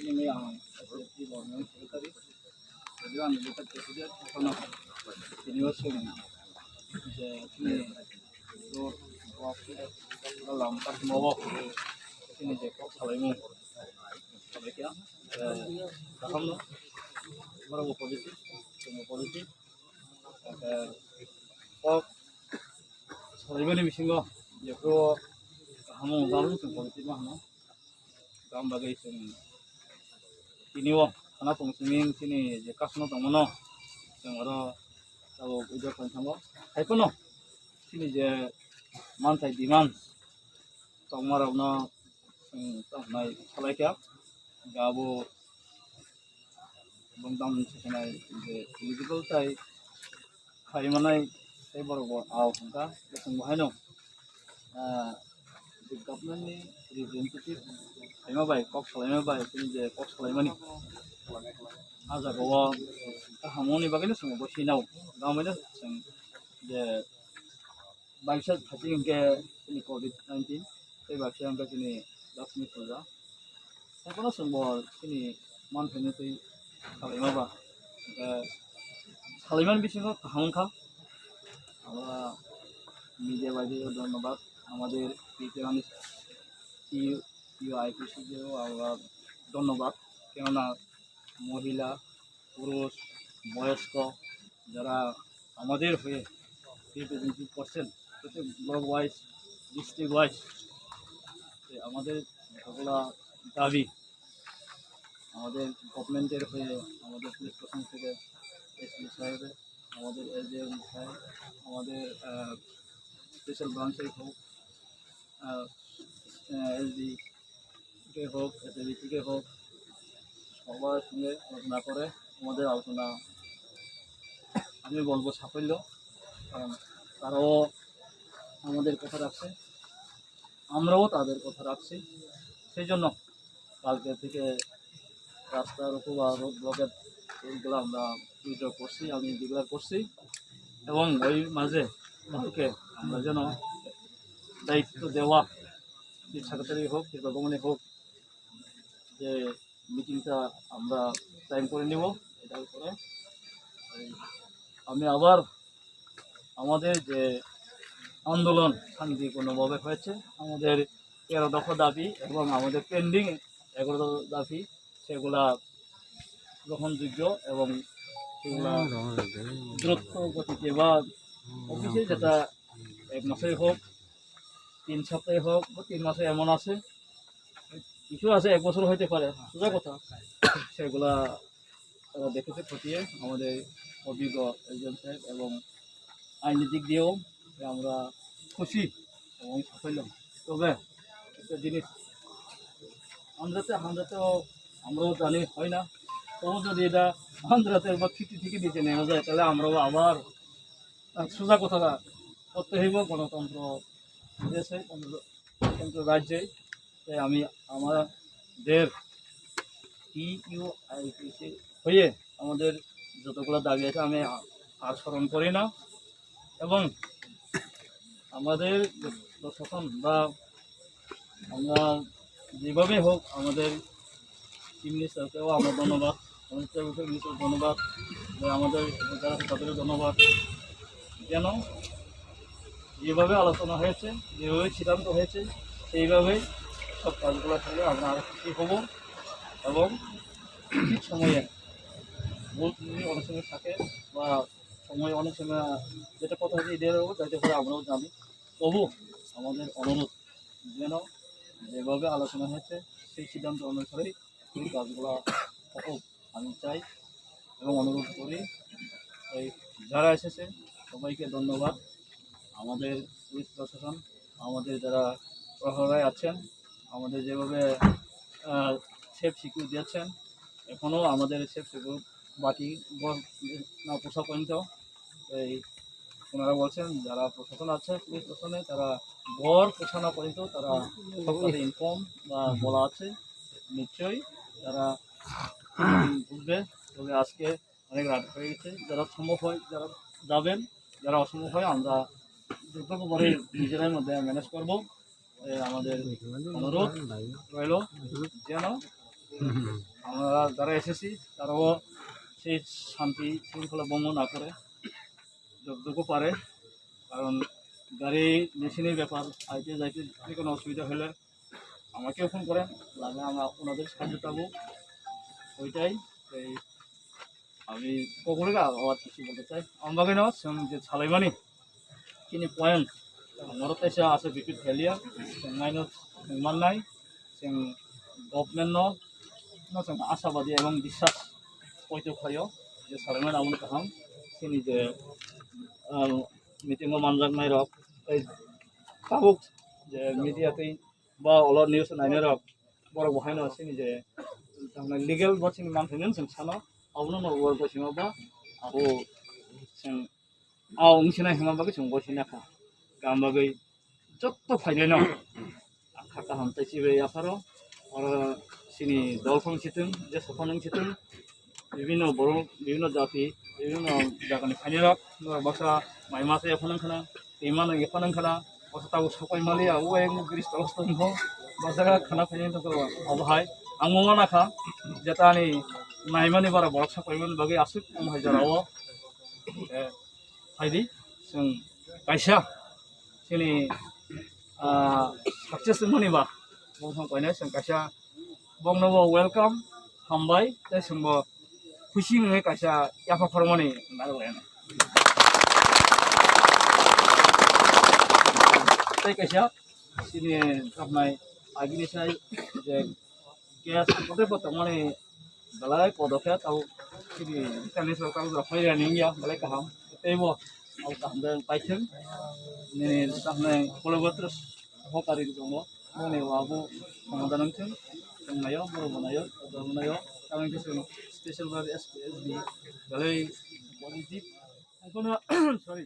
ini yang seperti bangun tadi, jadi kan kita kerja karena ini wasung, jadi itu waktu dalam pas mau ini jekok salaimu, sampai kia, paham lo, baru politik, semua politik, kok salaimu ni bisinggo, jekok kamu tahu semua politik mah, no? Kamu bagai ini wah, karena pengusungin sini jekas no temen yang ada kalau udah sama, hai pun sini je mantai diman, sama orang tak naik salai kia, gabu bentang sesuai je eligible tai, hai mana saya baru buat awal kita, ketemu hai no, di government ni representative lima baik, kok selama baik ini je kok selama ni, aja bawa harmoni bagaimana semua bersih nau, gambarnya seng je baik saja hati ke ini COVID-19, tapi baik saja ke sini dasmi saja, saya pernah semua sini manfaatnya tu selama bah, selama ni bising kok hamka, আমরা media বাড়িও ধন্যবাদ আমাদের PTR ইউআইপিসিকেও আমরা ধন্যবাদ কেননা মহিলা পুরুষ বয়স্ক যারা আমাদের হয়ে রিপ্রেজেন্টেটিভ করছেন ব্লক ওয়াইজ ডিস্ট্রিক্ট ওয়াইজ আমাদের যেগুলা দাবি আমাদের গভর্নমেন্টের হয়ে আমাদের পুলিশ প্রশাসন থেকে এসপি সাহেবের আমাদের এসডিএম সাহেব আমাদের স্পেশাল ব্রাঞ্চের হোক এসডি কে হোক এসএবিসিকে হোক সবার সঙ্গে আলোচনা করে আমাদের আলোচনা আমি বলবো সাফল্য কারণ তারাও আমাদের কথা রাখছে আমরাও তাদের কথা রাখছি সেই জন্য কালকে থেকে রাস্তার উপর বা রোড ব্লকের এইগুলো আমরা উইথড্র করছি আমি ডিক্লেয়ার করছি এবং ওই মাঝে কালকে আমরা যেন দায়িত্ব দেওয়া চিফ সেক্রেটারি হোক কিংবা গভর্নমেন্ট হোক যে মিটিংটা আমরা টাইম করে নেব এটার উপরে আমি আবার আমাদের যে আন্দোলন শান্তিপূর্ণভাবে হয়েছে আমাদের 13 দফা দাবি এবং আমাদের পেন্ডিং 11 দাবি সেগুলা গ্রহণযোগ্য এবং সেগুলা দ্রুত গতিতে বা অফিসে যেটা 1 মাসে হোক 3 সপ্তাহে হোক বা 3 মাসে এমন আছে কিছু আছে 1 বছর হইতে পারে সোজা কথা সেগুলা তারা দেখেছে খতিয়ে আমাদের অভিজ্ঞ একজন সাহেব এবং আইনি দিক দিয়েও আমরা খুশি এবং সাফল্য তবে একটা জিনিস আমরাও জানি হয় না তবু যদি এটা আন্ধ্রাতে বা খিটি থেকে নিচে নেওয়া যায় তাহলে আমরাও আবার সোজা কথা করতে হইব গণতন্ত্র দেশে গণতন্ত্র রাজ্যে তাই আমি আমাদের ইউআইপিসি হয়ে আমাদের যতগুলো দাবি আছে আমি আর স্মরণ করি না এবং আমাদের প্রশাসন বা আমরা যেভাবে হোক আমাদের চিফ মিনিস্টারকেও আমরা ধন্যবাদ মিনিস্টার ধন্যবাদ আমাদের যারা তাদেরও ধন্যবাদ যেন যেভাবে আলোচনা হয়েছে যেভাবে সিদ্ধান্ত হয়েছে সেইভাবেই সব কাজগুলোর সঙ্গে আমরা আরও খুশি হব এবং ঠিক সময়ে ভুল যদি অনেক সময় থাকে বা সময় অনেক সময় যেটা কথা হচ্ছে এদের যাতে করে আমরাও জানি তবু আমাদের অনুরোধ যেন যেভাবে আলোচনা হয়েছে সেই সিদ্ধান্ত অনুসারেই এই কাজগুলো হোক আমি চাই এবং অনুরোধ করি এই যারা এসেছে সবাইকে ধন্যবাদ আমাদের পুলিশ প্রশাসন আমাদের যারা প্রহরায় আছেন আমাদের যেভাবে সেফ সিকিউর দিচ্ছেন এখনও আমাদের সেফ সিকিউর বাকি না পোষা পর্যন্ত এই ওনারা বলছেন যারা প্রশাসন আছে পুলিশ প্রশাসনে তারা ঘর পোষানো পর্যন্ত তারা সকলে ইনফর্ম বা বলা আছে নিশ্চয়ই তারা বুঝবে তবে আজকে অনেক রাত হয়ে গেছে যারা সম্ভব হয় যারা যাবেন যারা অসম্ভব হয় আমরা যতটুকু করে নিজেদের মধ্যে ম্যানেজ করবো আমাদের অনুরোধ রইল যেন আমরা যারা এসেছি তারাও সেই শান্তি শৃঙ্খলা ভঙ্গ না করে যতটুকু পারে, কারণ গাড়ি মেশিনের ব্যাপার, আইতে যাইতে যদি কোনো অসুবিধা হলে আমাকেও ফোন করেন, লাগে আমরা ওনাদের সাহায্য পাবো, ওইটাই। এই আমি কখনো আবার কিছু বলতে চাই আমাকে না যে সালাইমানি kini poin menurut saya asa bibit helia yang minus yang manai yang government no yang asabadi এবং বিশ্বাস পয়তো খায়ও যে সালাইমান আমল কাহাম kini যে মিটিং মানজাক নাই রক এই কাবুক যে মিডিয়াতে বা অল নিউজ নাইনে রক বড় বহাইনো kini যে তাহলে লিগ্যাল বাচিং মানথেন जों सानो आवनो no wor bosima ba abo जों ungsiना himabagi जों bosina ka gambagai jotto faideno akha hamtai sibe yaparo oro sini dolphong situng je sofanung situng বিভিন্ন বড় বিভিন্ন জাতি বিভিন্ন জায়গানি ফাইনারক বাসা মাইমাসে এফানাং খানা ইমান এফানাং খানা বাসা তাও সকাই মালি আও এক গ্রিস তলস্তন ho বাসা খানা ফাইনাং তো অবহাই আমমা নাখা যেতানি নাইমানি বারা বড় সকাইমান বাগে আসুক আমহাই জারাও ফাইদি जों কাইসা sini sukses moniba bong kaina जों kaisa bongno welcome hambai tei sungbo खुशी नङै कायसा याफा फरमानि नारलायना तै कायसा सिनि थाबनाय आगिनि साय जे गेस पटे पटे माने गलाय पदखे ताव सिनि तानि सरकार रफाय निया गलाय काहाम तैबो आव काहामदों पाइथों नि थाबनाय कलबत्र सहकारि दङ मने वाबो समाधानथों जोंनायाव बर' बनायाव दङनायाव kami itu special dari SPSB, dari positif, aku na sorry.